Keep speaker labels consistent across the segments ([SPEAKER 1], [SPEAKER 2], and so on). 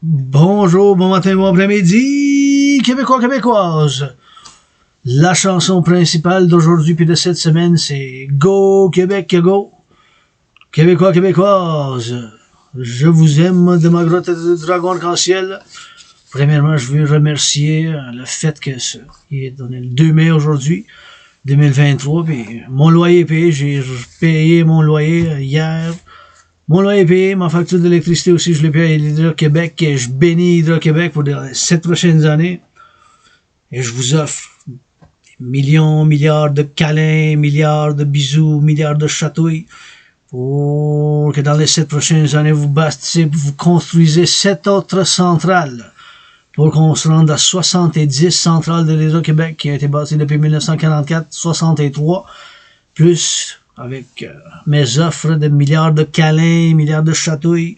[SPEAKER 1] Bonjour, bon matin, bon après-midi, Québécois, Québécoises. La chanson principale d'aujourd'hui puis de cette semaine, c'est Go Québec, Go. Québécois, Québécoises. Je vous aime de ma grotte de dragon arc-en-ciel. Premièrement, je veux remercier le fait que il est donné le 2 mai aujourd'hui, 2023, puis mon loyer est payé. J'ai payé mon loyer hier. Mon loyer est payé, ma facture d'électricité aussi, je l'ai payé à Hydro-Québec, et je bénis Hydro-Québec pour les 7 prochaines années. Et je vous offre millions, milliards de câlins, milliards de bisous, milliards de chatouilles, pour que dans les 7 prochaines années, vous bâtissez, vous construisez 7 autres centrales, pour qu'on se rende à 70 centrales de l'Hydro-Québec, qui a été bâties depuis 1944, 63, plus avec mes offres de milliards de câlins, milliards de chatouilles,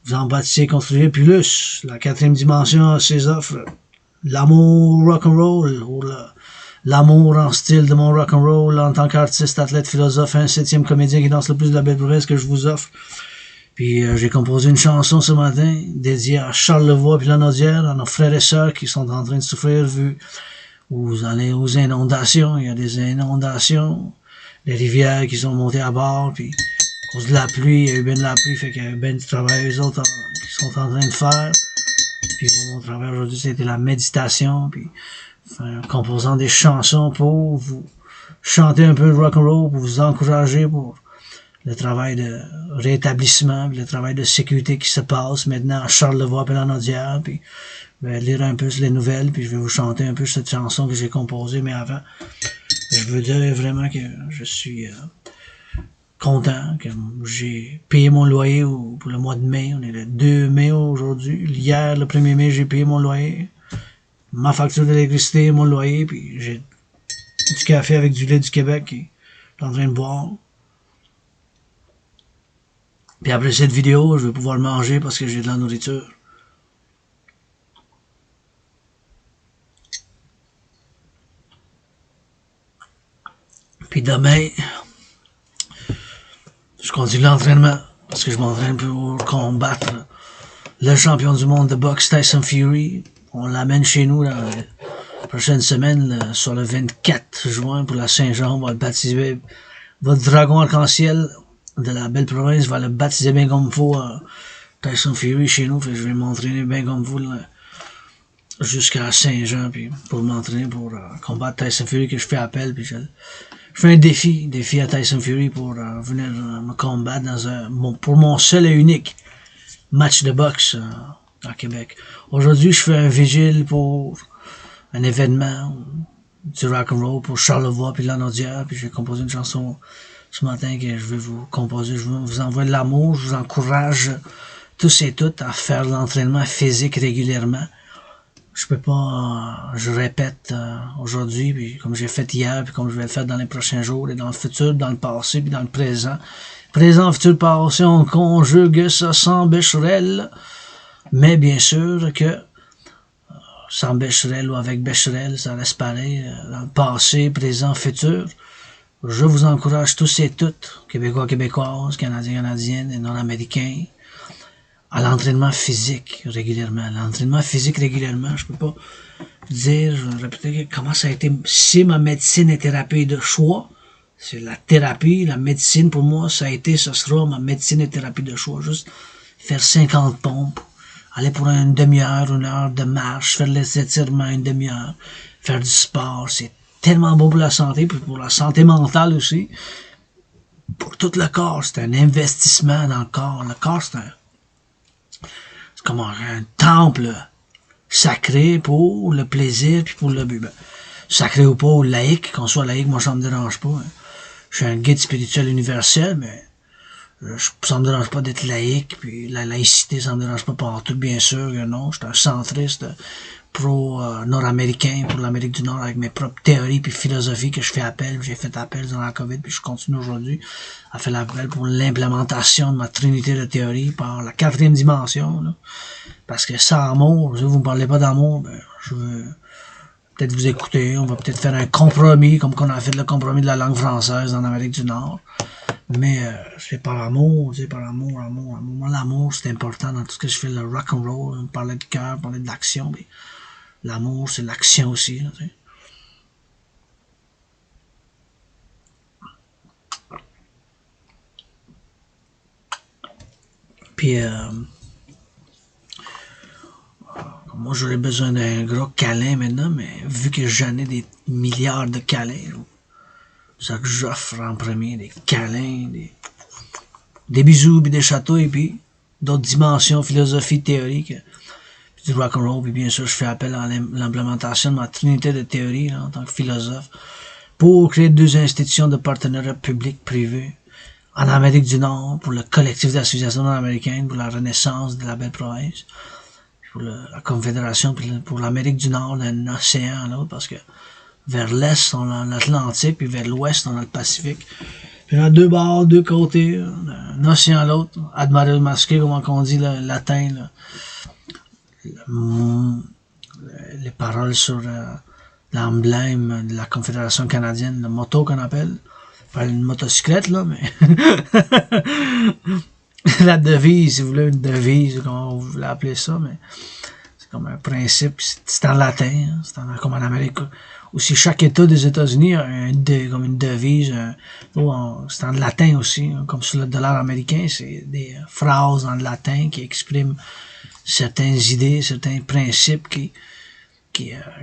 [SPEAKER 1] vous en bâtissez, construisez plus. La 4e dimension a ses offres. L'amour rock'n'roll, ou l'amour en style de mon rock'n'roll en tant qu'artiste, athlète, philosophe, un 7e comédien qui danse le plus de la belle province que je vous offre. Puis j'ai composé une chanson ce matin dédiée à Charlevoix puis Lanaudière, à nos frères et sœurs qui sont en train de souffrir vu vous allez aux inondations. Il y a des inondations. Les rivières qui sont montées à bord, puis à cause de la pluie, il y a eu bien de la pluie, fait qu'il y a eu bien du travail, eux autres, qui sont en train de faire. Puis mon travail aujourd'hui, c'était la méditation, puis en composant des chansons pour vous chanter un peu de rock'n'roll, pour vous encourager pour le travail de rétablissement, puis le travail de sécurité qui se passe maintenant à Charlevoix et Lanaudière, puis je vais lire un peu sur les nouvelles, puis je vais vous chanter un peu cette chanson que j'ai composée, mais avant, je veux dire vraiment que je suis content, que j'ai payé mon loyer pour le mois de mai. On est le 2 mai aujourd'hui. Hier, le 1er mai, j'ai payé mon loyer. Ma facture d'électricité, mon loyer, puis j'ai du café avec du lait du Québec qui est en train de boire. Puis après cette vidéo, je vais pouvoir manger parce que j'ai de la nourriture. Puis demain, je continue l'entraînement parce que je m'entraîne pour combattre le champion du monde de boxe Tyson Fury. On l'amène chez nous dans la prochaine semaine, sur le 24 juin pour la Saint-Jean. On va le baptiser. Votre dragon arc-en-ciel de la belle province va le baptiser bien comme il faut, Tyson Fury chez nous. Fait que je vais m'entraîner bien comme il faut jusqu'à Saint-Jean puis pour m'entraîner pour combattre Tyson Fury, que je fais appel, puis je fais un défi à Tyson Fury pour venir me combattre pour mon seul et unique match de boxe à Québec. Aujourd'hui, je fais un vigile pour un événement du rock'n'roll pour Charlevoix puis Lanaudière, puis j'ai composé une chanson ce matin que je vais vous composer. Je vous envoie de l'amour, je vous encourage tous et toutes à faire de l'entraînement physique régulièrement. Je peux pas, je répète aujourd'hui, puis comme j'ai fait hier, puis comme je vais le faire dans les prochains jours, et dans le futur, dans le passé, puis dans le présent. Présent, futur, passé, on conjugue ça sans Becherel, mais bien sûr que sans Becherel ou avec Becherel, ça reste pareil, dans le passé, présent, futur. Je vous encourage tous et toutes, Québécois, Québécoises, Canadiens, Canadiennes et Nord-Américains, à l'entraînement physique régulièrement. L'entraînement physique régulièrement, je peux pas dire, je vais répéter comment ça a été, si ma médecine et thérapie de choix, c'est la thérapie, la médecine pour moi, ça sera ma médecine et thérapie de choix. Juste faire 50 pompes, aller pour une demi-heure, 1 heure de marche, faire les étirements une demi-heure, faire du sport, c'est tellement bon pour la santé, puis pour la santé mentale aussi. Pour tout le corps, c'est un investissement dans le corps. Le corps, c'est comme un temple sacré pour le plaisir puis pour le but. Ben, sacré ou pas, ou laïque, qu'on soit laïque, moi ça me dérange pas. Hein. Je suis un guide spirituel universel, mais ça me dérange pas d'être laïque, puis la laïcité, ça me dérange pas partout, bien sûr que non. Je suis un centriste pro-nord-américain pour l'Amérique du Nord avec mes propres théories puis philosophies que je fais appel. J'ai fait appel durant la COVID, puis je continue aujourd'hui à faire l'appel pour l'implémentation de ma trinité de théories par la 4e dimension. Là. Parce que sans amour, vous me parlez pas d'amour, ben, je veux peut-être vous écouter, on va peut-être faire un compromis, comme qu'on a fait le compromis de la langue française en Amérique du Nord. Mais c'est par amour, tu sais, par amour, amour. Moi, l'amour, c'est important dans tout ce que je fais, le rock and roll. On parlait de cœur, on parlait de l'action, mais l'amour, c'est l'action aussi, là, tu sais. Puis, moi, j'aurais besoin d'un gros câlin maintenant, mais vu que j'en ai des milliards de câlins, c'est ça que j'offre en premier, des câlins, des bisous, puis des chatouilles, puis d'autres dimensions, philosophie, théorique, puis du rock'n'roll, puis bien sûr, je fais appel à l'implémentation de ma trinité de théories là, en tant que philosophe pour créer 2 institutions de partenariat public-privé en Amérique du Nord, pour le collectif d'associations nord-américaines, pour la renaissance de la belle province, pour la Confédération, puis pour l'Amérique du Nord, d'un océan à l'autre, parce que vers l'est, on a l'Atlantique, puis vers l'ouest, on a le Pacifique. Puis on a 2 bords, 2 côtés, un océan à l'autre, Admiral masqué, comme on dit le latin, là. Les paroles sur l'emblème de la Confédération canadienne, le motto qu'on appelle. Pas une motocyclette, là, mais la devise, si vous voulez, une devise, comment vous voulez appeler ça, mais c'est comme un principe, c'est en latin, hein, c'est comme en Amérique. Aussi, chaque État des États-Unis a comme une devise, c'est en latin aussi, hein, comme sur le dollar américain, c'est des phrases en latin qui expriment certaines idées, certains principes qui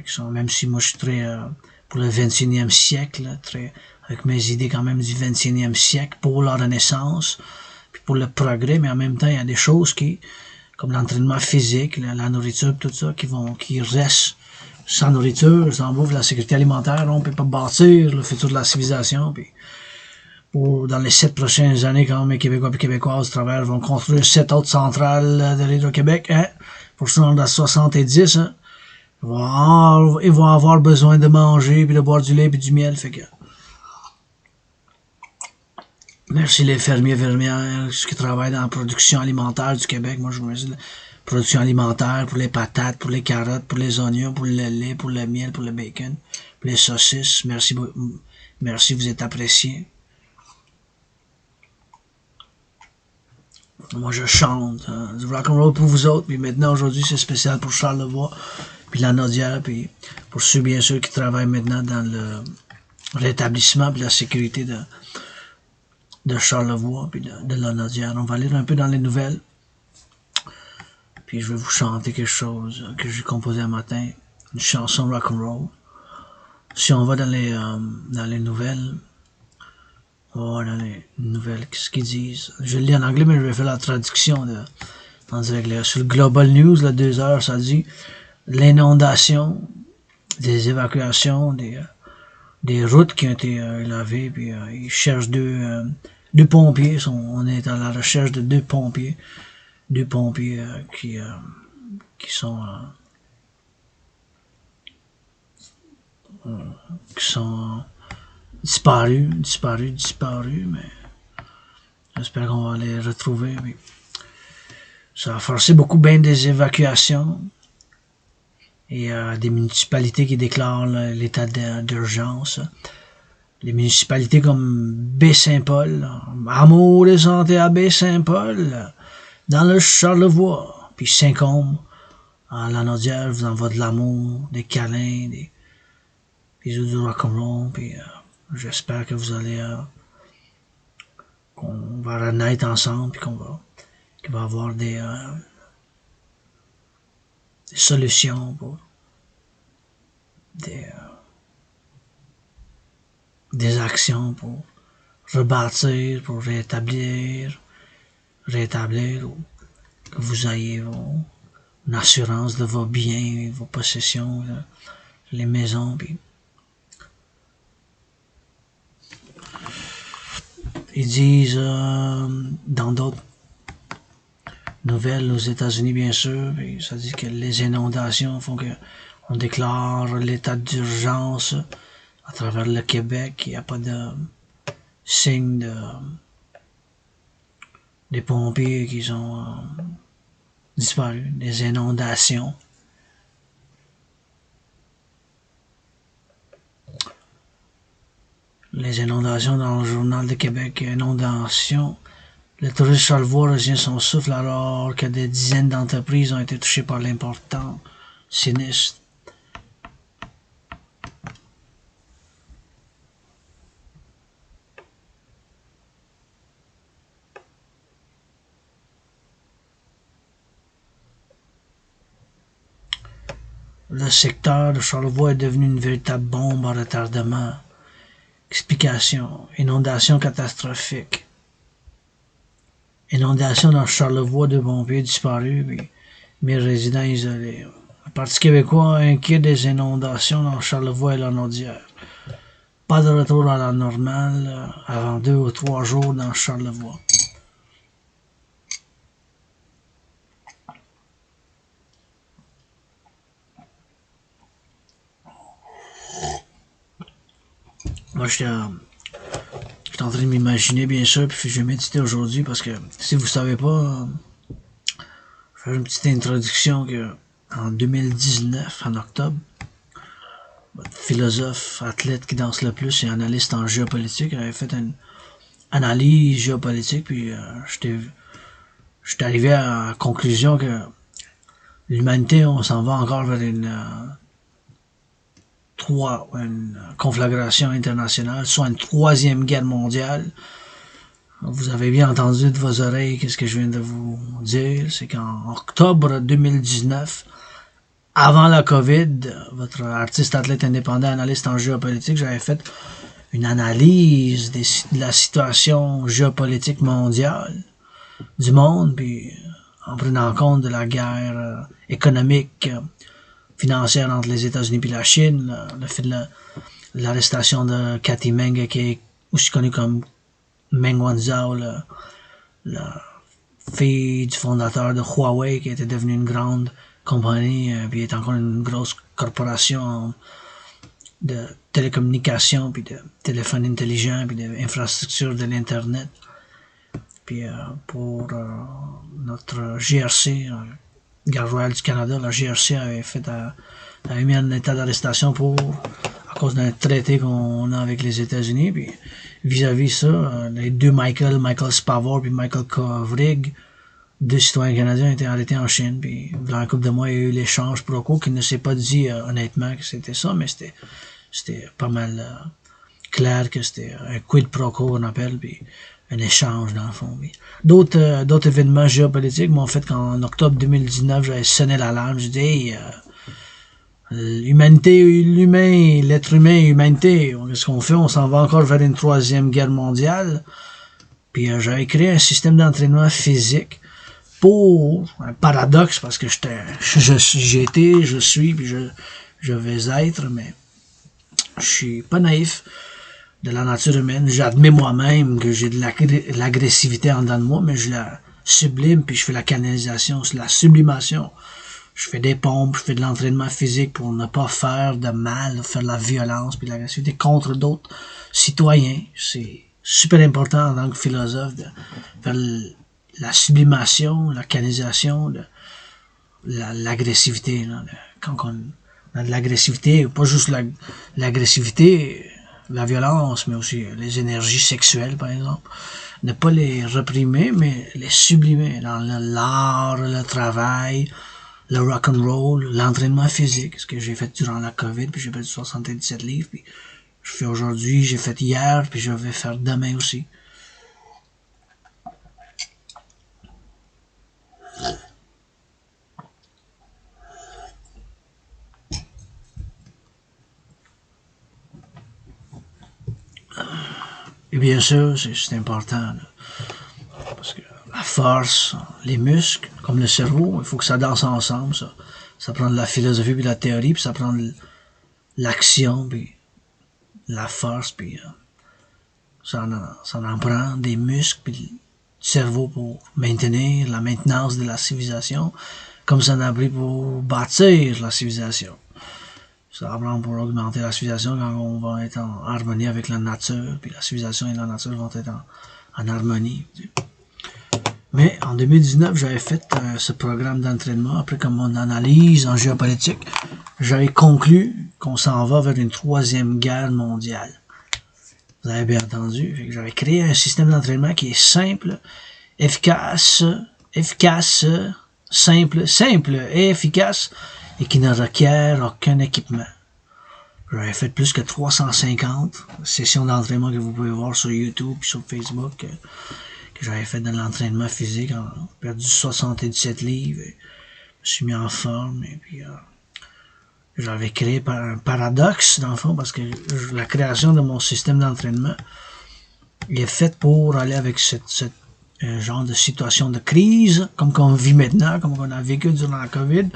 [SPEAKER 1] sont, même si moi je suis très pour le 21e siècle, là, très, avec mes idées quand même du 21e siècle, pour la Renaissance, puis pour le progrès, mais en même temps, il y a des choses comme l'entraînement physique, la nourriture, tout ça, qui restent sans nourriture, sans bouffe, la sécurité alimentaire, on peut pas bâtir le futur de la civilisation, puis dans les 7 prochaines années, quand mes Québécois et Québécoises travers vont construire 7 autres centrales de l'Hydro-Québec, hein, pour se rendre à 70, hein. Ils vont avoir besoin de manger, puis de boire du lait, puis du miel, fait que merci les fermiers vermières qui travaillent dans la production alimentaire du Québec. Moi, je me dis production alimentaire pour les patates, pour les carottes, pour les oignons, pour le lait, pour le miel, pour le bacon, pour les saucisses. Merci, vous êtes appréciés. Moi, je chante du rock'n'roll pour vous autres. Puis maintenant, aujourd'hui, c'est spécial pour Charlevoix, puis la Naudière, puis pour ceux, bien sûr, qui travaillent maintenant dans le rétablissement puis la sécurité de Charlevoix puis de la Naudière. On va lire un peu dans les nouvelles. Puis je vais vous chanter quelque chose que j'ai composé un matin. Une chanson rock'n'roll. Si on va dans les nouvelles, on va voir dans les nouvelles qu'est-ce qu'ils disent. Je le lis en anglais, mais je vais faire la traduction en direct. Sur le Global News, là, 2 heures, ça dit l'inondation, des évacuations, des routes qui ont été lavées, puis ils cherchent deux pompiers. On est à la recherche de 2 pompiers. 2 pompiers qui sont disparus, mais j'espère qu'on va les retrouver. Mais ça a forcé beaucoup bien des évacuations et des municipalités qui déclarent l'état d'urgence. Les municipalités comme Baie-Saint-Paul, Amour et Santé à Baie-Saint-Paul, dans le Charlevoix, puis Saint-Côme, à la Naudière, vous envoie de l'amour, des câlins, des bisous du rock'n'roll, puis j'espère que vous allez qu'on va renaître ensemble, puis qu'il va avoir des solutions pour des actions pour rebâtir, pour rétablir, ou que vous ayez une assurance de vos biens, vos possessions, là, les maisons, puis ils disent dans d'autres nouvelles aux États-Unis, bien sûr, puis ça dit que les inondations font que on déclare l'état d'urgence à travers le Québec. Il n'y a pas de signe des pompiers qui sont disparus, des inondations. Les inondations dans le Journal de Québec, inondations. Le touriste Charlevoix retient son souffle alors que des dizaines d'entreprises ont été touchées par l'important sinistre. Le secteur de Charlevoix est devenu une véritable bombe à retardement. Explication. Inondation catastrophique. Inondation dans Charlevoix, 2 pompiers disparus, puis 1000 résidents isolés. Le Parti québécois inquiet des inondations dans Charlevoix et la Naudière. Pas de retour à la normale avant 2 ou 3 jours dans Charlevoix. Moi, j'étais en train de m'imaginer, bien sûr, puis je vais méditer aujourd'hui parce que, si vous savez pas, je vais faire une petite introduction que, en 2019, en octobre, votre philosophe, athlète qui danse le plus et analyste en géopolitique avait fait une analyse géopolitique, puis j'étais arrivé à la conclusion que l'humanité, on s'en va encore vers une conflagration internationale, soit une 3e guerre mondiale. Vous avez bien entendu de vos oreilles qu'est-ce que je viens de vous dire. C'est qu'en octobre 2019, avant la COVID, votre artiste, athlète indépendant, analyste en géopolitique, j'avais fait une analyse de la situation géopolitique mondiale du monde, puis en prenant compte de la guerre économique, financière entre les États-Unis et la Chine, le fait de l'arrestation de Cathy Meng, qui est aussi connue comme Meng Wanzhou, la fille du fondateur de Huawei, qui était devenue une grande compagnie, puis est encore une grosse corporation de télécommunications, puis de téléphone intelligent, puis d'infrastructures de l'Internet. Puis pour notre GRC, Garde royale du Canada, la GRC avait mis en état d'arrestation à cause d'un traité qu'on a avec les États-Unis. Puis vis-à-vis ça, les deux Michael Spavor puis Michael Kovrig, 2 citoyens canadiens, ont été arrêtés en Chine. Puis dans un couple de mois, il y a eu l'échange Proco qui ne s'est pas dit honnêtement que c'était ça, mais c'était pas mal clair que c'était un quid pro quo, on appelle, puis un échange dans le fond. D'autres événements géopolitiques m'ont fait qu'en octobre 2019, j'avais sonné l'alarme. J'ai dit, hey, l'être humain, humanité, qu'est-ce qu'on fait? On s'en va encore vers une 3e guerre mondiale. Puis j'avais créé un système d'entraînement physique pour un paradoxe, parce que j'étais, je suis, puis je vais être, mais je suis pas naïf de la nature humaine. J'admets moi-même que j'ai de l'agressivité en dedans de moi, mais je la sublime, puis je fais la canalisation, la sublimation. Je fais des pompes, je fais de l'entraînement physique pour ne pas faire de mal, faire de la violence, puis de l'agressivité contre d'autres citoyens. C'est super important en tant que philosophe de faire la sublimation, la canalisation, l'agressivité. Quand on a de l'agressivité, pas juste l'agressivité, la violence, mais aussi les énergies sexuelles, par exemple. Ne pas les réprimer, mais les sublimer dans l'art, le travail, le rock'n'roll, l'entraînement physique, ce que j'ai fait durant la COVID, puis j'ai perdu 77 livres, puis je fais aujourd'hui, j'ai fait hier, puis je vais faire demain aussi. Et bien sûr, c'est important, là, parce que la force, les muscles, comme le cerveau, il faut que ça danse ensemble, ça. Ça prend de la philosophie puis de la théorie, puis ça prend de l'action, puis la force, puis ça en prend des muscles, puis du cerveau pour maintenir la maintenance de la civilisation, comme ça en a pris pour bâtir la civilisation. Ça va prendre pour augmenter la civilisation quand on va être en harmonie avec la nature, puis la civilisation et la nature vont être en harmonie. Mais en 2019, j'avais fait ce programme d'entraînement. Après, comme mon analyse en géopolitique, j'avais conclu qu'on s'en va vers une 3e guerre mondiale. Vous avez bien entendu. J'avais créé un système d'entraînement qui est simple, efficace, simple et efficace, et qui ne requiert aucun équipement. J'avais fait plus que 350 sessions d'entraînement que vous pouvez voir sur YouTube et sur Facebook, que j'avais fait de l'entraînement physique. J'ai perdu 77 livres, et je me suis mis en forme, et puis j'avais créé un paradoxe, dans le fond, parce que la création de mon système d'entraînement est faite pour aller avec cette genre de situation de crise, comme qu'on vit maintenant, comme qu'on a vécu durant la COVID,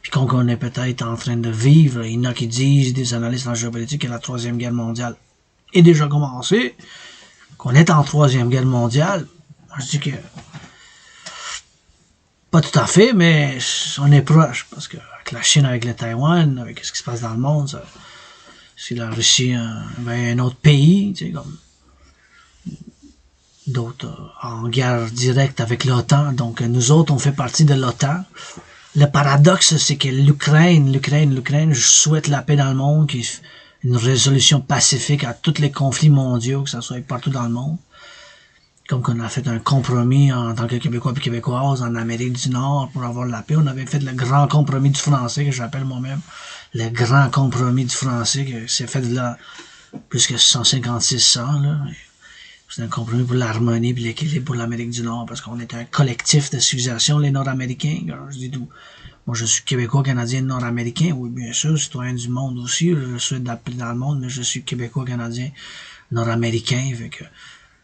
[SPEAKER 1] puis comme qu'on est peut-être en train de vivre. Il y en a qui disent, des analystes en géopolitique, que la Troisième Guerre mondiale est déjà commencée, qu'on est en Troisième Guerre mondiale. Moi, je dis que pas tout à fait, mais on est proche, parce que avec la Chine, avec le Taïwan, avec ce qui se passe dans le monde, si la Russie un autre pays, tu sais, comme d'autres en guerre directe avec l'OTAN, donc nous autres, on fait partie de l'OTAN. Le paradoxe, c'est que l'Ukraine, je souhaite la paix dans le monde, une résolution pacifique à tous les conflits mondiaux, que ça soit partout dans le monde. Comme qu'on a fait un compromis en tant que Québécois et Québécoises en Amérique du Nord pour avoir la paix. On avait fait le grand compromis du français, que j'appelle moi-même le grand compromis du français, que c'est fait de là plus que 156 ans, là. C'est un compromis pour l'harmonie et l'équilibre pour l'Amérique du Nord, parce qu'on est un collectif de civilisation, les Nord-Américains. Alors, je dis tout. Moi, je suis Québécois, Canadien, Nord-Américain. Oui, bien sûr, citoyen du monde aussi. Je suis d'appeler dans le monde, mais je suis Québécois, Canadien, Nord-Américain. Fait que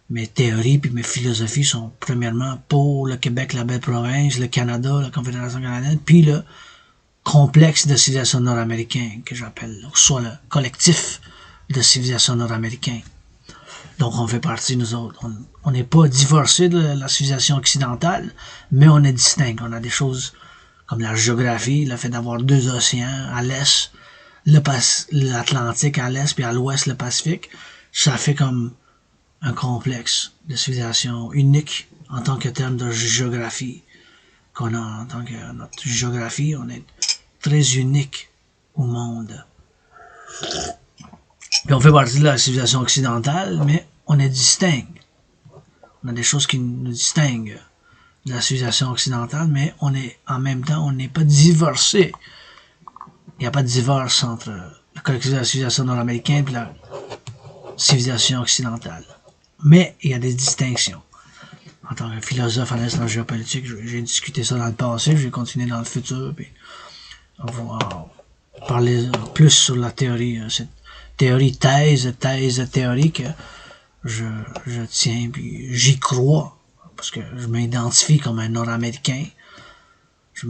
[SPEAKER 1] mes théories puis mes philosophies sont premièrement pour le Québec, la belle province, le Canada, la Confédération canadienne, puis le complexe de civilisation nord-américain, que j'appelle, soit le collectif de civilisation nord-américain. Donc, on fait partie, nous autres. On n'est pas divorcés de la civilisation occidentale, mais on est distincts. On a des choses comme la géographie, le fait d'avoir deux océans à l'est, l'Atlantique à l'est, puis à l'ouest, le Pacifique. Ça fait comme un complexe de civilisation unique en tant que terme de géographie qu'on a en tant que notre géographie. On est très unique au monde. Puis on fait partie de la civilisation occidentale, mais on est distinct. On a des choses qui nous distinguent de la civilisation occidentale, mais on est, en même temps, on n'est pas divorcé. Il n'y a pas de divorce entre le collectif de la civilisation nord-américaine et la civilisation occidentale. Mais il y a des distinctions. En tant que philosophe en géopolitique, j'ai discuté ça dans le passé, je vais continuer dans le futur, puis on va parler plus sur la théorie, cette thèse théorie que je tiens, puis j'y crois, parce que je m'identifie comme un Nord-Américain. Je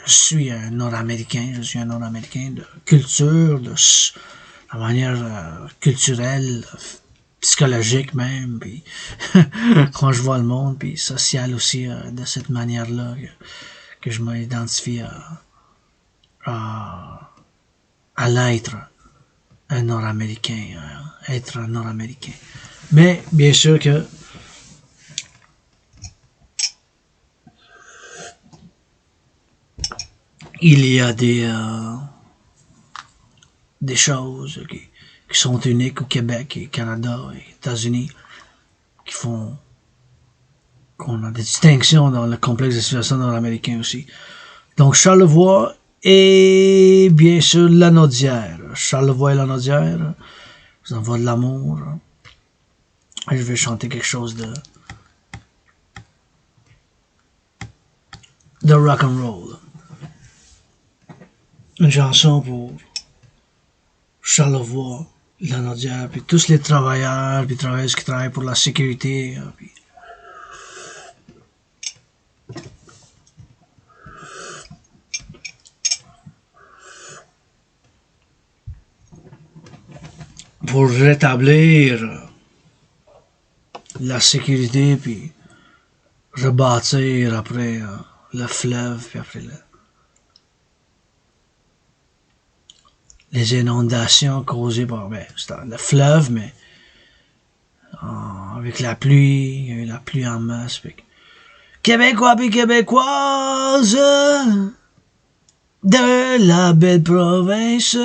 [SPEAKER 1] suis un Nord-Américain, de culture, de la manière culturelle, psychologique même, puis quand je vois le monde, puis social aussi, de cette manière-là, que je m'identifie à l'être un Nord-Américain, être un Nord-Américain. Mais, bien sûr que il y a des choses qui sont uniques au Québec et Canada et États-Unis, qui font qu'on a des distinctions dans le complexe de civilisation nord-américain aussi. Donc, Charlevoix et bien sûr Lanaudière. Charlevoix et Lanaudière, je vous envoie de l'amour. Et je vais chanter quelque chose de rock and roll. Une chanson pour Charlevoix, Lanaudière, puis tous les travailleurs, puis travailleuses qui travaillent pour la sécurité, puis pour rétablir la sécurité, puis rebâtir après le fleuve, puis après les inondations causées par le fleuve, mais avec la pluie, il y a eu la pluie en masse. Québécois puis Québécoises de la belle province,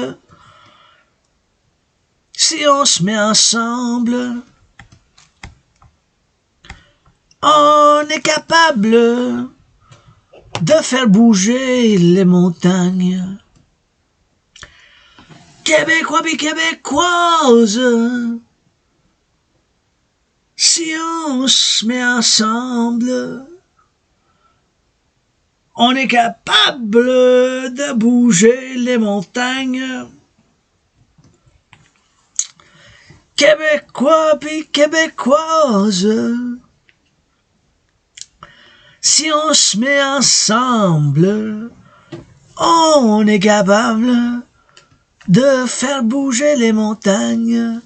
[SPEAKER 1] Si on se met ensemble, on est capable de faire bouger les montagnes. Québécois et Québécoises, si on se met ensemble, on est capable de bouger les montagnes. Québécois et Québécoises, si on se met ensemble, on est capable de faire bouger les montagnes.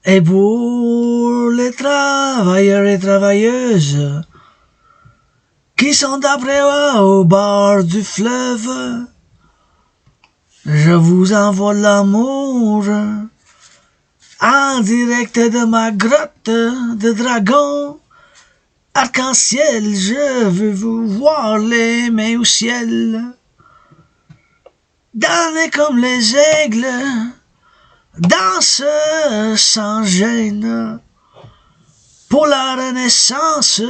[SPEAKER 1] Et pour les travailleurs et travailleuses qui sont d'après moi au bord du fleuve, je vous envoie l'amour en direct de ma grotte de dragon. Arc-en-ciel, je veux vous voir les mains au ciel. Damnés comme les aigles, danse sans gêne pour la renaissance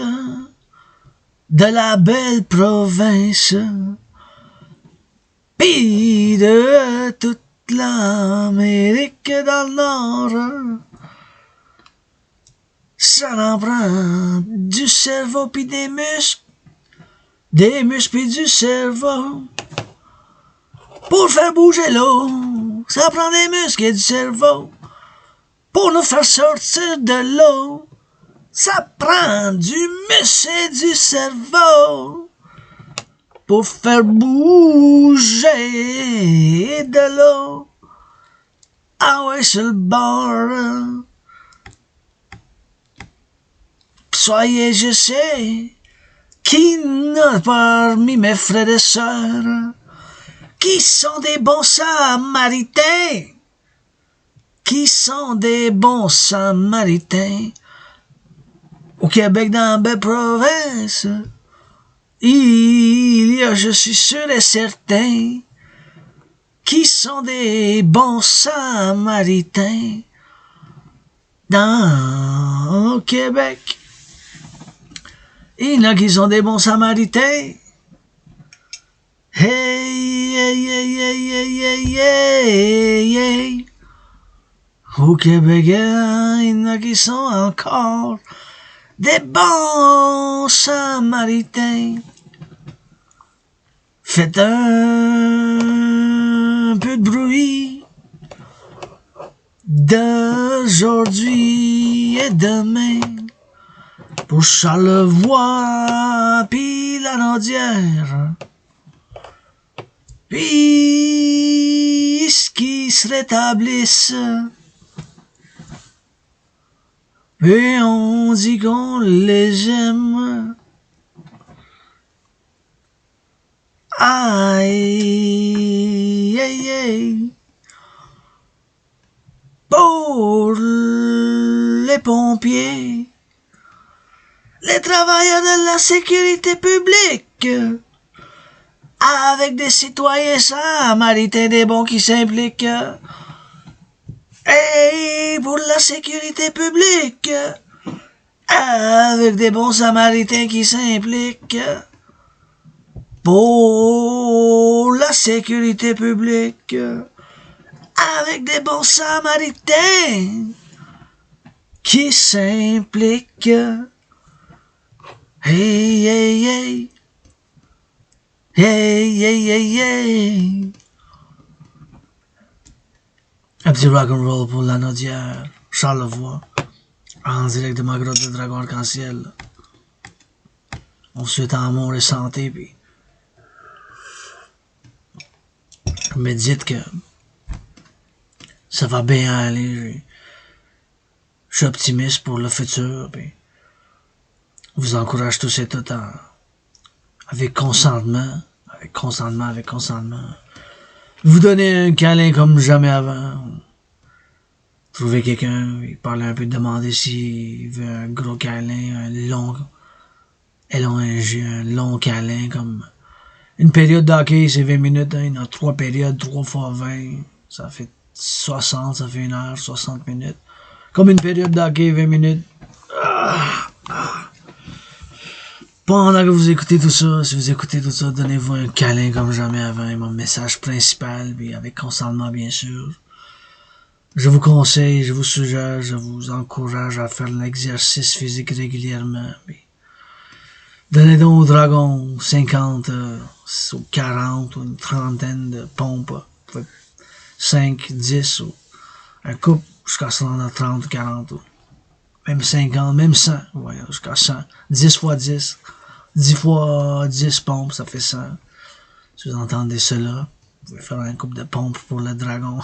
[SPEAKER 1] de la belle province, pis de toute l'Amérique dans le Nord. Ça en prend du cerveau pis des muscles pis du cerveau. Pour faire bouger l'eau, ça prend des muscles et du cerveau. Pour nous faire sortir de l'eau, ça prend du muscle et du cerveau. Pour faire bouger de l'eau. Ah ouais, sur le bord. Soyez, je sais, qui n'a parmi mes frères et sœurs, qui sont des bons samaritains, qui sont des bons samaritains. Au Québec, dans la belle province, il y a, je suis sûr et certain, qui sont des bons samaritains dans le Québec. Il y en a qui sont des bons samaritains. Hey, hey, hey, hey, hey, hey, hey, hey. Au Québec, il y en a qui sont encore des bons samaritains. Faites un peu de bruit d'aujourd'hui et demain pour Charlevoix pis la Naudière. Puis qui se rétablissent. Et on dit qu'on les aime. Aïe, aïe, aïe. Pour les pompiers, les travailleurs de la sécurité publique, avec des citoyens samaritains des bons qui s'impliquent. Et pour la sécurité publique, avec des bons samaritains qui s'impliquent. Pour la sécurité publique, avec des bons samaritains qui s'impliquent. Hey, hey, hey. Hey, hey, hey, hey. Un petit rock'n'roll pour la Naudière, Charlevoix, en direct de ma grotte de dragon arc-en-ciel. On souhaite amour et santé, puis mais dites que ça va bien aller. Je suis optimiste pour le futur, puis vous encourage tous et tout avec consentement. Vous donnez un câlin comme jamais avant. Trouvez quelqu'un, il parle un peu, demander s'il veut un gros câlin, un long câlin, comme une période d'hockey, c'est 20 minutes, hein, il y en a 3 périodes, 3 fois 20, ça fait 60, ça fait 1 heure, 60 minutes. Comme une période d'hockey, 20 minutes. Pendant que vous écoutez tout ça, si vous écoutez tout ça, donnez-vous un câlin comme jamais avant. Et mon message principal, puis avec consentement bien sûr. Je vous conseille, je vous suggère, je vous encourage à faire l'exercice physique régulièrement. Puis donnez donc au dragon 50 ou 40 ou une trentaine de pompes. 5, 10 ou un couple jusqu'à se rendre à 30 ou 40 ou même 50, même 100, ouais, jusqu'à 100. 10 fois 10. 10 fois 10 pompes, ça fait 100. Si vous entendez cela, vous pouvez faire un couple de pompes pour le dragon.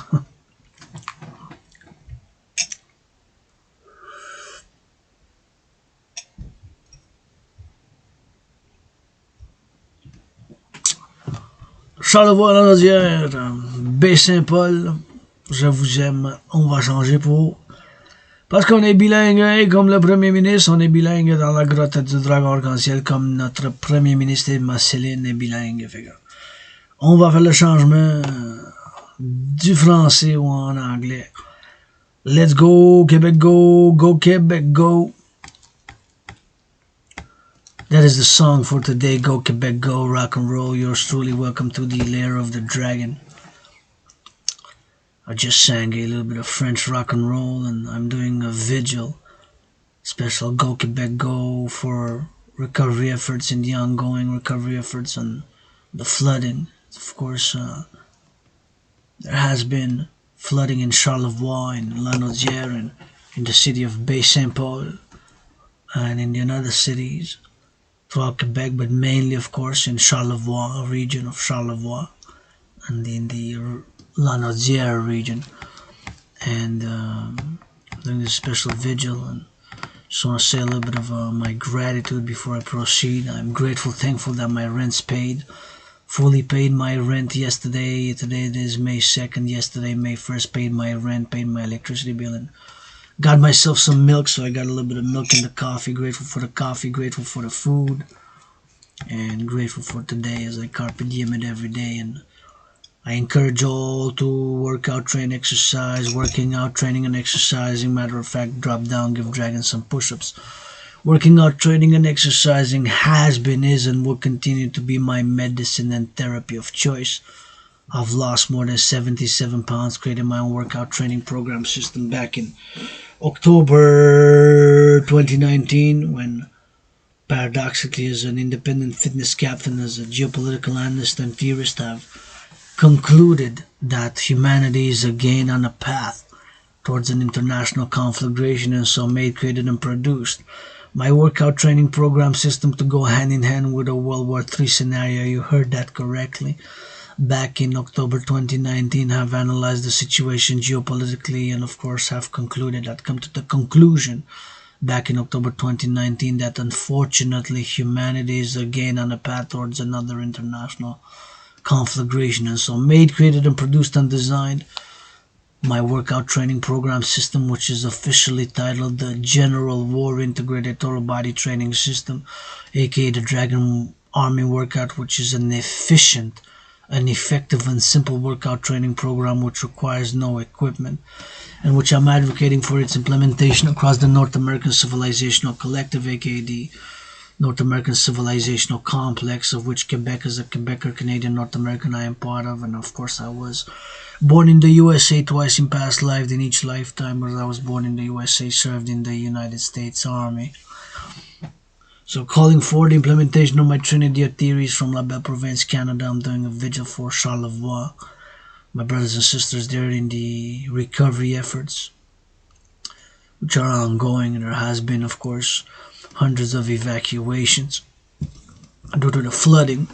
[SPEAKER 1] Charlevoix, la Rosière, Baie-Saint-Paul, je vous aime, on va changer pour... Parce qu'on est bilingue, hein, comme le premier ministre, on est bilingue dans la grotte du dragon arc-en-ciel, comme notre premier ministre Marceline est bilingue. On va faire le changement du français ou en anglais. Let's go, Québec go, go Québec go. That is the song for today. Go Quebec, go rock and roll. Yours truly, welcome to the Lair of the Dragon. I just sang a little bit of French rock and roll, and I'm doing a vigil special Go Quebec Go for recovery efforts in the ongoing recovery efforts on the flooding. Of course, there has been flooding in Charlevoix, in Lanaudière, and in the city of Baie-Saint-Paul, and in the other cities throughout Quebec, but mainly, of course, in Charlevoix, region of Charlevoix, and in the Lanaudière region. And doing this special vigil, and just want to say a little bit of my gratitude before I proceed. I'm grateful, thankful that my rent's paid. Fully paid my rent yesterday. Today it is May 2nd. Yesterday, May 1st, paid my rent, paid my electricity bill, and got myself some milk, so I got a little bit of milk in the coffee. Grateful for the coffee, grateful for the food, and grateful for today as I carpe diem it every day. And I encourage all to work out, train, exercise. Working out, training, and exercising. Matter of fact, drop down, give Dragon some push-ups. Working out, training, and exercising has been, is, and will continue to be my medicine and therapy of choice. I've lost more than 77 pounds, created my own workout training program system back in October 2019, when paradoxically, as an independent fitness captain, as a geopolitical analyst and theorist, I've concluded that humanity is again on a path towards an international conflagration, and so made, created, and produced my workout training program system to go hand in hand with a World War III scenario. You heard that correctly. Back in October 2019, have analyzed the situation geopolitically, and of course have concluded, I've come to the conclusion back in October 2019 that unfortunately humanity is again on a path towards another international conflagration, and so made, created, and produced and designed my workout training program system, which is officially titled the General War Integrated Total Body Training System, aka the Dragon Army Workout, which is an efficient, an effective and simple workout training program which requires no equipment, and which I'm advocating for its implementation across the North American Civilizational Collective, aka the North American Civilizational Complex, of which Quebec is a Quebecer, Canadian, North American I am part of, and of course I was born in the USA twice in past life, in each lifetime, where I was born in the USA, served in the United States Army. So calling for the implementation of my Trinity of theories from La Belle Province, Canada, I'm doing a vigil for Charlevoix, my brothers and sisters there in the recovery efforts, which are ongoing, and there has been, of course, hundreds of evacuations due to the flooding,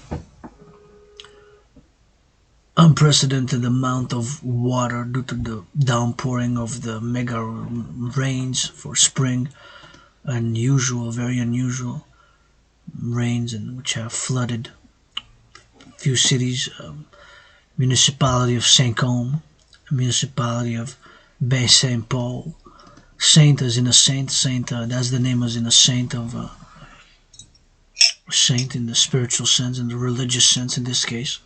[SPEAKER 1] unprecedented amount of water due to the downpouring of the mega rains for spring, unusual, very unusual rains, and which have flooded a few cities, municipality of Saint-Côme, municipality of Baie-Saint-Paul, Saint as in a saint, that's the name as in a saint of saint in the spiritual sense, in the religious sense in this case.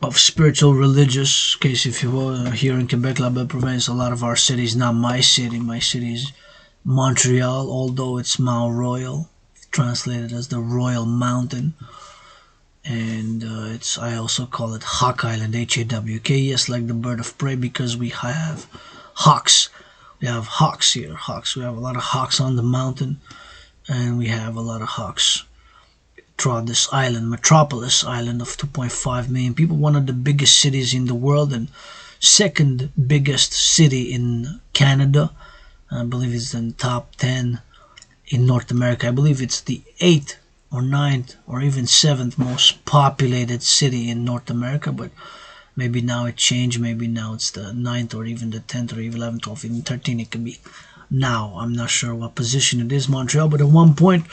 [SPEAKER 1] of spiritual, religious case, if you will. Here in Quebec, La Belle Province, a lot of our cities, not my city. My city is Montreal, although it's Mount Royal, translated as the Royal Mountain. And it's I also call it Hawk Island, Hawk. Yes, like the bird of prey, because we have hawks. We have hawks here, hawks. We have a lot of hawks on the mountain, and we have a lot of hawks throughout this island, metropolis island of 2.5 million people, one of the biggest cities in the world and second biggest city in Canada. I believe it's in the top 10 in North America. I believe it's the 8th or 9th or even 7th most populated city in North America, but maybe now it changed. Maybe now it's the 9th or even the 10th or even 11th or even 13th. It could be now. I'm not sure what position it is, Montreal, but at one point,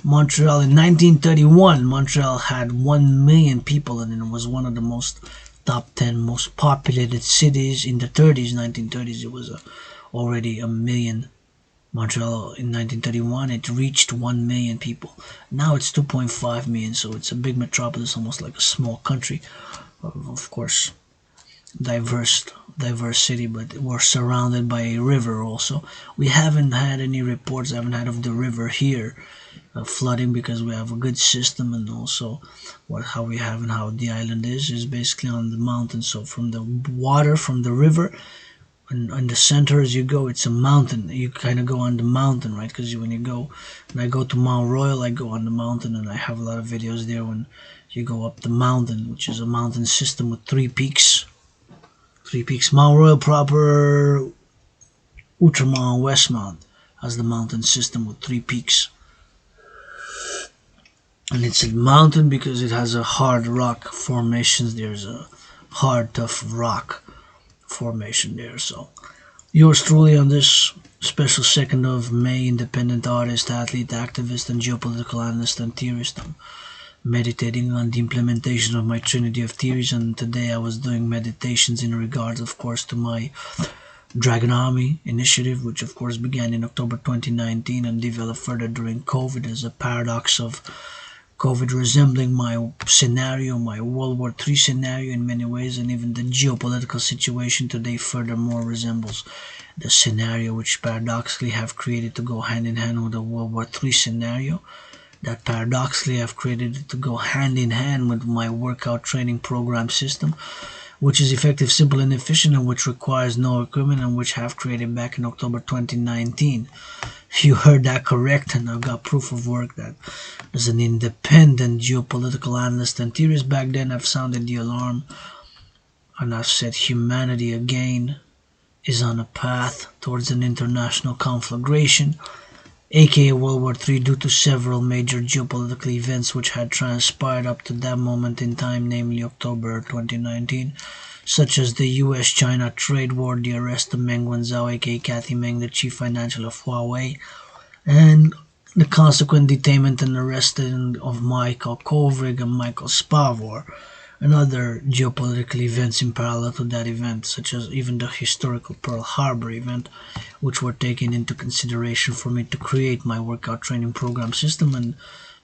[SPEAKER 1] Montreal in 1931, Montreal had 1 million people, and it was one of the most top 10 most populated cities in the 30s, 1930s. It was already a million. Montreal in 1931, it reached 1 million people. Now it's 2.5 million, so it's a big metropolis, almost like a small country. Of course, diverse city, but we're surrounded by a river also. We haven't had any reports, I haven't had of the river here flooding, because we have a good system, and also how we have and how the island is basically on the mountain. So from the water from the river, and in the center as you go, it's a mountain. You kind of go on the mountain, right? Because when I go to Mount Royal, I go on the mountain, and I have a lot of videos there when you go up the mountain, which is a mountain system with 3 peaks. 3 peaks. Mount Royal proper, Outremont, Westmount has the mountain system with 3 peaks. And it's a mountain because it has a hard rock formations. There's a hard, tough rock formation there. So yours truly on this special 2nd of May, independent artist, athlete, activist, and geopolitical analyst and theorist. I'm meditating on the implementation of my trinity of theories, and today I was doing meditations in regards, of course, to my Dragon Army initiative, which of course began in October 2019 and developed further during COVID as a paradox of COVID resembling my scenario, my World War III scenario in many ways, and even the geopolitical situation today furthermore resembles the scenario which paradoxically have created to go hand in hand with the World War III scenario, that paradoxically have created to go hand in hand with my workout training program system, which is effective, simple, and efficient, and which requires no equipment, and which have created back in October 2019. You heard that correct, and I've got proof of work that as an independent geopolitical analyst and theorist back then, I've sounded the alarm, and I've said humanity again is on a path towards an international conflagration, aka World War III, due to several major geopolitical events which had transpired up to that moment in time, namely October 2019, such as the US-China trade war, the arrest of Meng Wanzhou, aka Cathy Meng, the chief financial of Huawei, and the consequent detainment and arrest of Michael Kovrig and Michael Spavor, and other geopolitical events in parallel to that event, such as even the historical Pearl Harbor event, which were taken into consideration for me to create my workout training program system and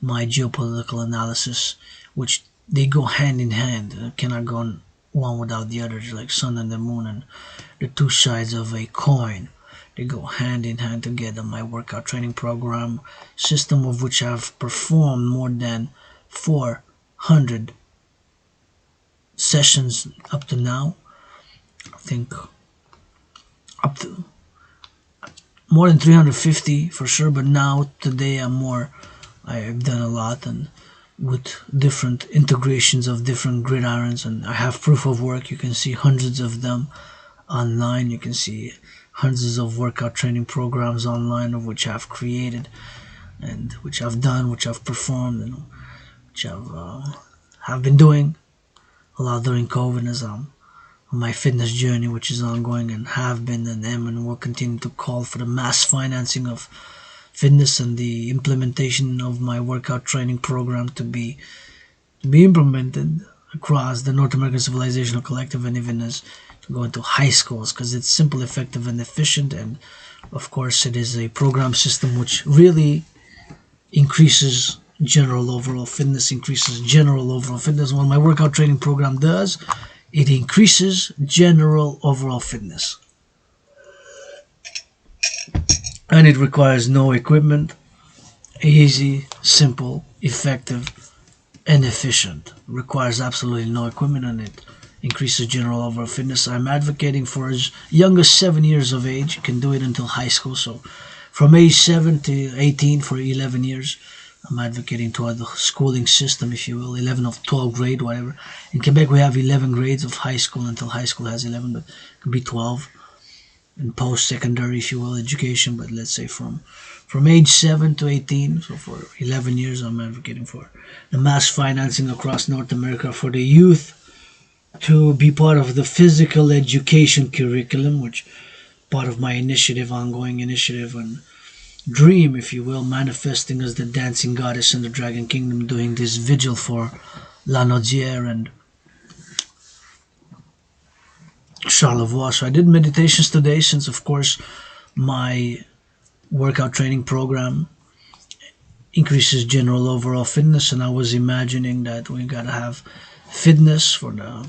[SPEAKER 1] my geopolitical analysis, which they go hand in hand, cannot go one without the other, like sun and the moon and the two sides of a coin. They go hand in hand together. My workout training program system, of which I've performed more than 400 sessions up to now. I think up to more than 350 for sure, but now today I've done a lot, and with different integrations of different gridirons, and I have proof of work. You can see hundreds of them online. You can see hundreds of workout training programs online, of which I've created and which I've done, which I've performed, and which have been doing a lot during COVID as on my fitness journey, which is ongoing and have been and am and will continue to call for the mass financing of fitness and the implementation of my workout training program to be implemented across the North American Civilizational Collective, and even as to go into high schools, because it's simple, effective, and efficient. And of course, it is a program system which really increases general overall fitness, increases general overall fitness. What my workout training program does, it increases general overall fitness. And it requires no equipment, easy, simple, effective, and efficient. Requires absolutely no equipment, and it increases general overall fitness. I'm advocating for as young as 7 years of age. You can do it until high school. So from age 7 to 18 for 11 years. I'm advocating toward the schooling system, if you will, 11 of 12 grade, whatever. In Quebec, we have 11 grades of high school until high school has 11, but it could be 12 in post-secondary, if you will, education. But let's say from age 7 to 18, so for 11 years, I'm advocating for the mass financing across North America for the youth to be part of the physical education curriculum, which part of my initiative, ongoing initiative, and dream, if you will, manifesting as the dancing goddess in the Dragon Kingdom, doing this vigil for La Naudière and Charlevoix. So I did meditations today, since of course my workout training program increases general overall fitness, and I was imagining that we gotta have fitness for the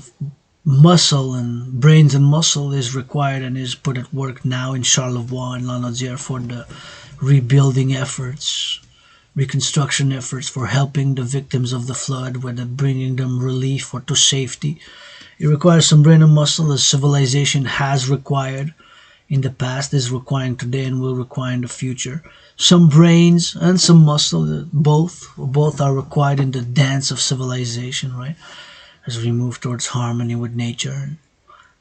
[SPEAKER 1] muscle, and brains and muscle is required and is put at work now in Charlevoix and La Naudière for the rebuilding efforts, reconstruction efforts, for helping the victims of the flood, whether bringing them relief or to safety. It requires some brain and muscle, as civilization has required in the past, is requiring today, and will require in the future. Some brains and some muscle, both are required in the dance of civilization, right? As we move towards harmony with nature,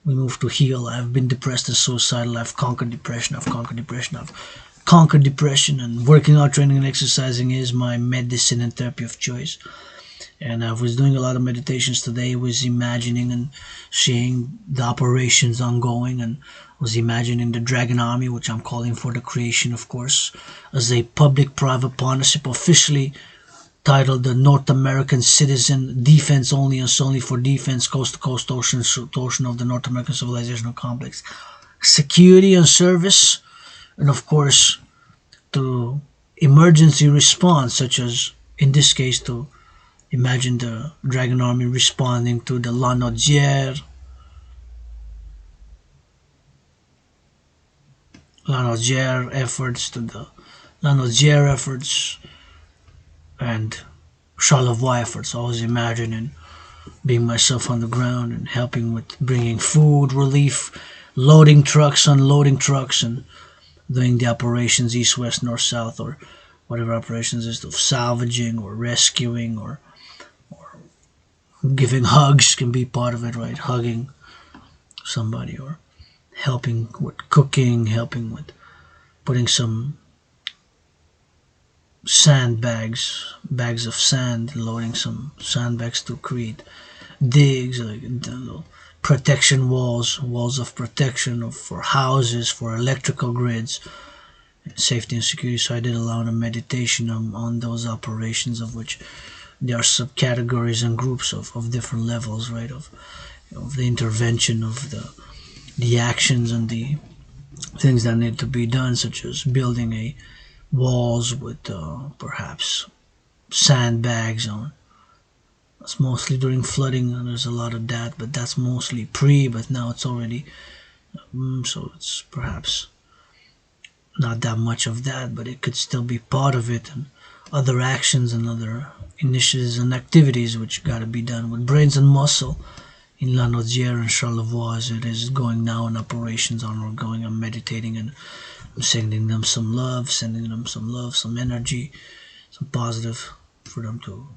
[SPEAKER 1] we move to heal. I've been depressed and suicidal. I've conquered depression. I've conquered depression, and working out, training, and exercising is my medicine and therapy of choice. And I was doing a lot of meditations today, was imagining and seeing the operations ongoing, and was imagining the Dragon Army, which I'm calling for the creation, of course, as a public-private partnership, officially titled the North American Citizen Defense Only and Solely for Defense, Coast to Coast, Ocean to Ocean of the North American Civilizational Complex. Security and service, and of course to emergency response, such as in this case to imagine the Dragon Army responding to the La Naudière efforts, and Charlevoix efforts. I was imagining being myself on the ground and helping with bringing food, relief, loading trucks, unloading trucks, and doing the operations east, west, north, south, or whatever operations is, of salvaging or rescuing, or giving hugs can be part of it, right? Hugging somebody, or helping with cooking, helping with putting some bags of sand, loading some sandbags to create digs, like protection walls of protection for houses, for electrical grids, safety and security. So I did a lot of meditation on those operations, of which there are subcategories and groups of different levels, right? Of the intervention, of the actions and the things that need to be done, such as building walls with perhaps sandbags on. That's mostly during flooding, and there's a lot of that, but that's mostly but now it's already, so it's perhaps not that much of that, but it could still be part of it, and other actions and other initiatives and activities which got to be done with brains and muscle in La Naudière and Charlevoix, as it is going now, and operations ongoing. I'm meditating, and I'm sending them some love, some energy, some positive, for them to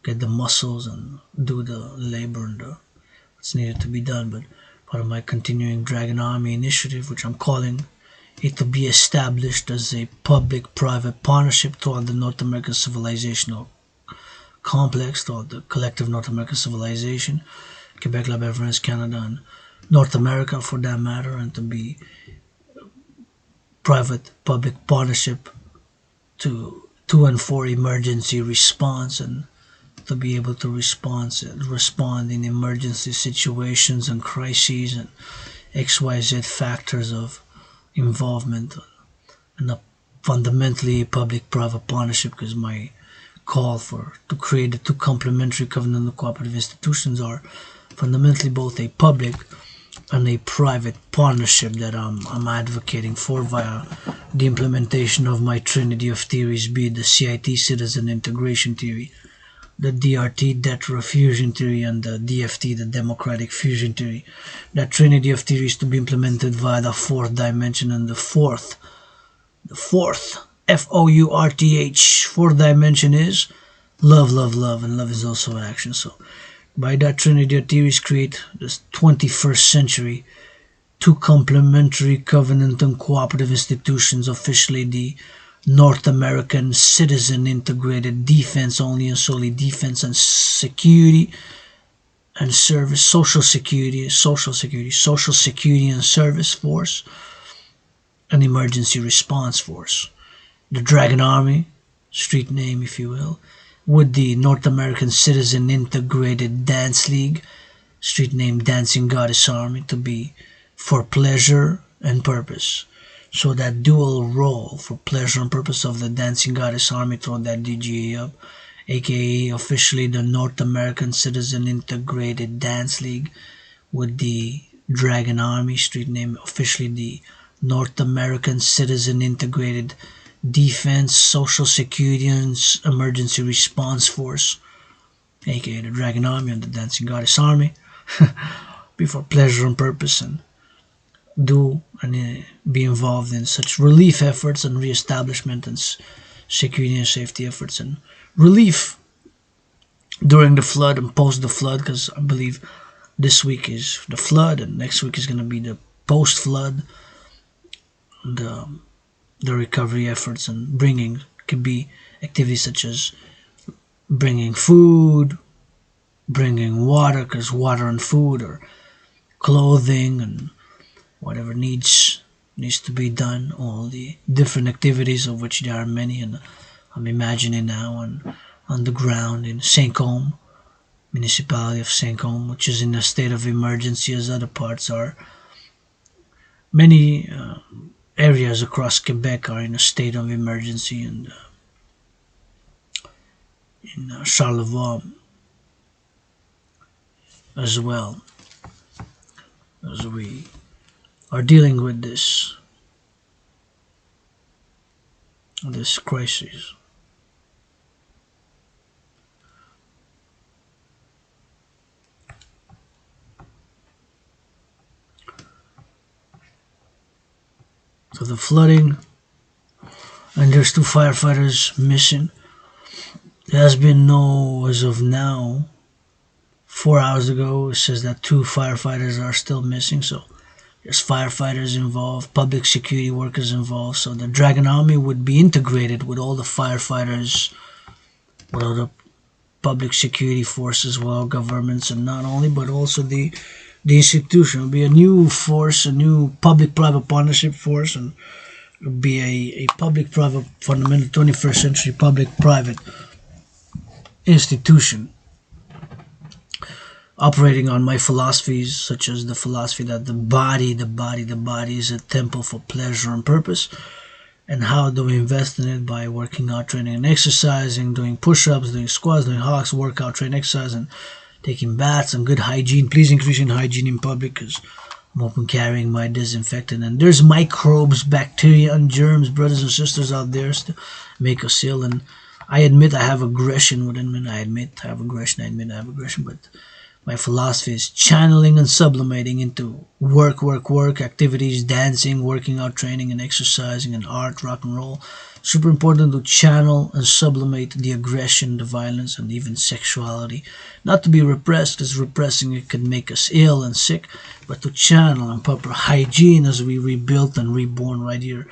[SPEAKER 1] get the muscles and do the labor and what's needed to be done. But part of my continuing Dragon Army initiative, which I'm calling it to be established as a public-private partnership throughout the North American civilizational complex, throughout the collective North American civilization, Quebec, La Beverence, Canada, and North America for that matter, and to be private-public partnership to and for emergency response, and to be able to respond in emergency situations and crises and XYZ factors of involvement, and a fundamentally public-private partnership, because my call for to create the two complementary covenant and cooperative institutions are fundamentally both a public and a private partnership that I'm advocating for via the implementation of my trinity of theories, be it the CIT citizen integration theory, the DRT debt fusion theory, and the DFT the democratic fusion theory. That trinity of theories to be implemented via the fourth dimension, and the fourth FOURTH fourth dimension is love, love, love, and love is also action. So by that trinity of theories create this 21st century two complementary covenant and cooperative institutions, officially the North American Citizen Integrated Defense only and solely defense and security and service, social security and service force, an emergency response force. The Dragon Army, street name if you will, with the North American Citizen Integrated Dance League, street name Dancing Goddess Army, to be for pleasure and purpose. So that dual role for pleasure and purpose of the Dancing Goddess Army, throw that DGA up, aka officially the North American Citizen Integrated Dance League, with the Dragon Army, street name officially the North American Citizen Integrated Defense, Social Security and Emergency Response Force, aka the Dragon Army and the Dancing Goddess Army, be for pleasure and purpose and do and be involved in such relief efforts and reestablishment and security and safety efforts and relief during the flood and post the flood, because I believe this week is the flood and next week is going to be the post flood, the recovery efforts, and bringing could be activities such as bringing food, bringing water, because water and food, or clothing and whatever needs to be done, all the different activities of which there are many, and I'm imagining now on the ground in Saint-Côme, municipality of Saint-Côme, which is in a state of emergency as other parts are. Many areas across Quebec are in a state of emergency, and in Charlevoix as well, as we are dealing with this crisis. So the flooding, and there's two firefighters missing. There has been no, as of now, 4 hours ago, it says that two firefighters are still missing. So there's firefighters involved, public security workers involved. So the Dragon Army would be integrated with all the firefighters, with all the public security forces, well, governments, and not only, but also the institution. It will be a new force, a new public-private partnership force, and it will be a public-private, fundamental 21st century public-private institution operating on my philosophies, such as the philosophy that the body is a temple for pleasure and purpose. And how do we invest in it? By working out, training, and exercising, doing push-ups, doing squats, doing hawks, workout, train, exercise, and taking baths and good hygiene. Please increase in hygiene in public, because I'm often carrying my disinfectant. And there's microbes, bacteria, and germs, brothers and sisters out there to make us ill. And I admit I have aggression within me. I admit I have aggression, but my philosophy is channeling and sublimating into work activities, dancing, working out, training, and exercising, and art, rock and roll. Super important to channel and sublimate the aggression, the violence, and even sexuality. Not to be repressed, because repressing it could make us ill and sick, but to channel and proper hygiene as we rebuilt and reborn right here.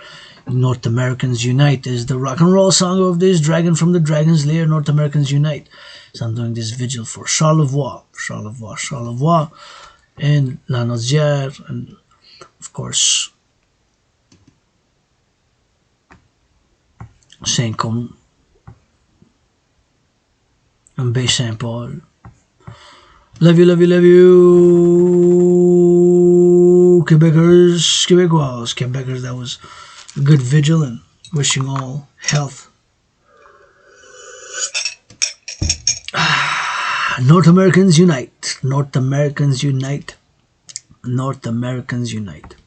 [SPEAKER 1] North Americans Unite is the rock and roll song of this dragon from the Dragon's Lair. North Americans Unite. So I'm doing this vigil for Charlevoix, and La Naudière, and of course Saint-Côme and Bay Saint Paul. Love you, Quebecers, Quebecers. That was a good vigil, and wishing all health. North Americans Unite. North Americans Unite. North Americans Unite.